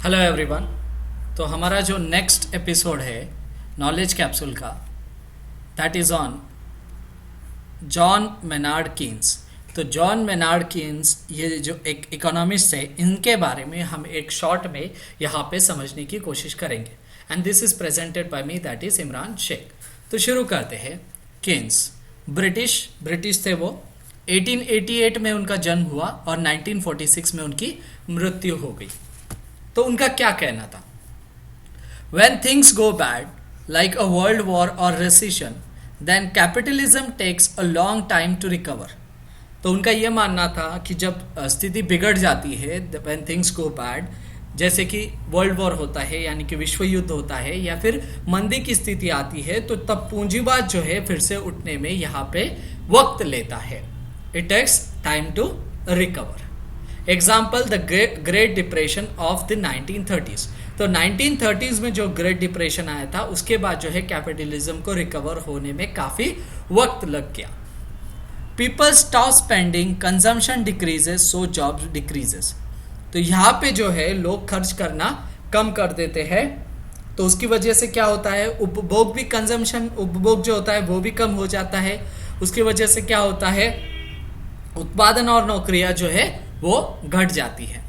Hello everyone. तो हमारा जो नेक्स्ट एपिसोड है नॉलेज कैप्सूल का, that is on John Maynard Keynes. तो जॉन मेनार्ड कीन्स ये जो एक इकोनॉमिस्ट है, इनके बारे में हम एक शॉर्ट में यहाँ पे समझने की कोशिश करेंगे। And this is presented by me, that is Imran Shaikh. तो शुरू करते हैं। कीन्स ब्रिटिश थे वो। 1888 में उनका जन्म हुआ और 1946 में उनकी मृत्यु हो गई। तो उनका क्या कहना था? When things go bad, like a world war or recession, then capitalism takes a long time to recover. तो उनका यह मानना था कि जब स्थिति बिगड़ जाती है, when things go bad, जैसे कि वर्ल्ड वॉर होता है यानी कि विश्व युद्ध होता है, या फिर मंदी की स्थिति आती है, तो तब पूंजीवाद जो है फिर से उठने में यहाँ पे वक्त लेता है। It takes time to recover. Example the great depression of the 1930s। तो 1930s में जो ग्रेट डिप्रेशन आया था, उसके बाद जो है कैपिटलिज्म को रिकवर होने में काफी वक्त लग गया। People stop spending, consumption decreases, so jobs decreases. तो यहाँ पे जो है लोग खर्च करना कम कर देते हैं, तो उसकी वजह से क्या होता है, उपभोग भी, उपभोग जो होता है वो भी कम हो जाता है। उसकी वजह से क्या होता है, उत्पादन और नौकरियां जो है वो घट जाती है।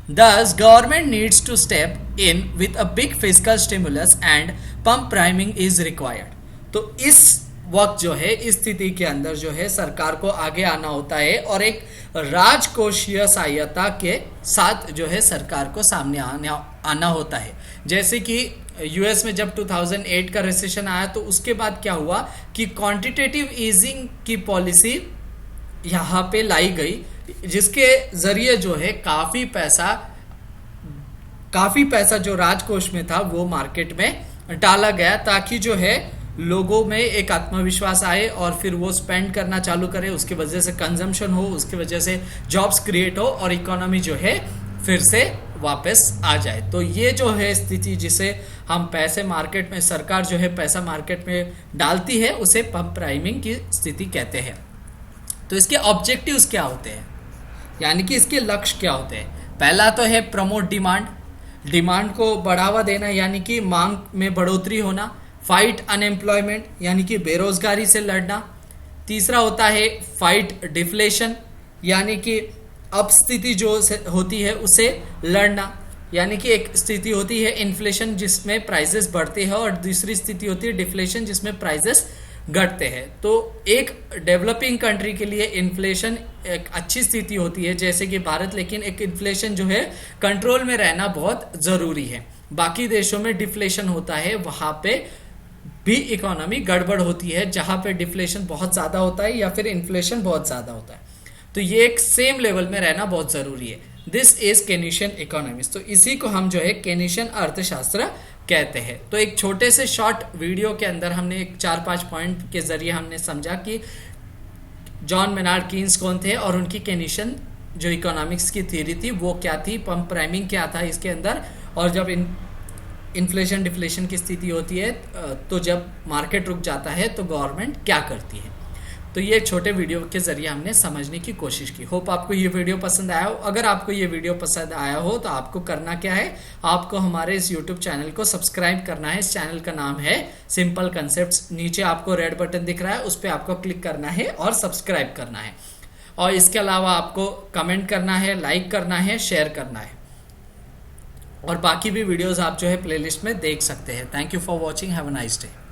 Thus, government needs to step in with a big fiscal stimulus and pump priming is required. तो इस वक्त जो है, इस स्थिति के अंदर जो है सरकार को आगे आना होता है और एक राजकोषीय सहायता के साथ जो है सरकार को सामने आना होता है। जैसे कि यूएस में जब 2008 का रिसेशन आया, तो उसके बाद क्या हुआ कि क्वांटिटेटिव ईजिंग की पॉलिसी यहाँ पे लाई गई, जिसके जरिए जो है काफी पैसा जो राजकोष में था वो मार्केट में डाला गया, ताकि जो है लोगों में एक आत्मविश्वास आए और फिर वो स्पेंड करना चालू करे, उसकी वजह से कंजम्पशन हो, उसकी वजह से जॉब्स क्रिएट हो और इकोनॉमी जो है फिर से वापस आ जाए। तो ये जो है स्थिति, जिसे हम पैसे मार्केट में, सरकार जो है पैसा मार्केट में डालती है, उसे पंप प्राइमिंग की स्थिति कहते हैं। तो इसके ऑब्जेक्टिव्स क्या होते हैं, यानी कि इसके लक्ष्य क्या होते हैं? पहला तो है प्रमोट डिमांड को बढ़ावा देना, यानी कि मांग में बढ़ोतरी होना। फाइट अनएम्प्लॉयमेंट, यानी कि बेरोजगारी से लड़ना। तीसरा होता है फाइट डिफ्लेशन, यानी कि अपस्थिति जो होती है उसे लड़ना। यानी कि एक स्थिति होती है इन्फ्लेशन, जिसमें प्राइसेस बढ़ते हैं, और दूसरी स्थिति होती है डिफ्लेशन, जिसमें प्राइसेस घटते हैं। तो एक डेवलपिंग कंट्री के लिए इन्फ्लेशन एक अच्छी स्थिति होती है, जैसे कि भारत, लेकिन एक इन्फ्लेशन जो है कंट्रोल में रहना बहुत जरूरी है। बाकी देशों में डिफ्लेशन होता है, वहां पे भी इकोनॉमी गड़बड़ होती है, जहां पे डिफ्लेशन बहुत ज्यादा होता है या फिर इन्फ्लेशन बहुत ज्यादा होता है। तो ये एक सेम लेवल में रहना बहुत जरूरी है। This is Keynesian economics. तो इसी को हम जो है केनीशियन अर्थशास्त्र कहते हैं। तो एक छोटे से शॉर्ट वीडियो के अंदर हमने एक 4-5 पॉइंट के जरिए हमने समझा कि जॉन मेनार्ड कीन्स कौन थे और उनकी केनीशियन जो इकोनॉमिक्स की थ्योरी थी वो क्या थी, पंप प्राइमिंग क्या था इसके अंदर, और जब इन्फ्लेशन डिफ्लेशन की स्थिति होती है, तो जब मार्केट रुक जाता है तो गवर्नमेंट क्या करती है। तो ये छोटे वीडियो के जरिए हमने समझने की कोशिश की। होप आपको ये वीडियो पसंद आया हो। अगर आपको ये वीडियो पसंद आया हो तो आपको करना क्या है, आपको हमारे इस YouTube चैनल को सब्सक्राइब करना है। इस चैनल का नाम है सिंपल कंसेप्ट्स। नीचे आपको रेड बटन दिख रहा है, उस पर आपको क्लिक करना है और सब्सक्राइब करना है। और इसके अलावा आपको कमेंट करना है, लाइक करना है, शेयर करना है, और बाकी भी वीडियोज आप जो है प्लेलिस्ट में देख सकते हैं। Thank you for watching. Have a nice day.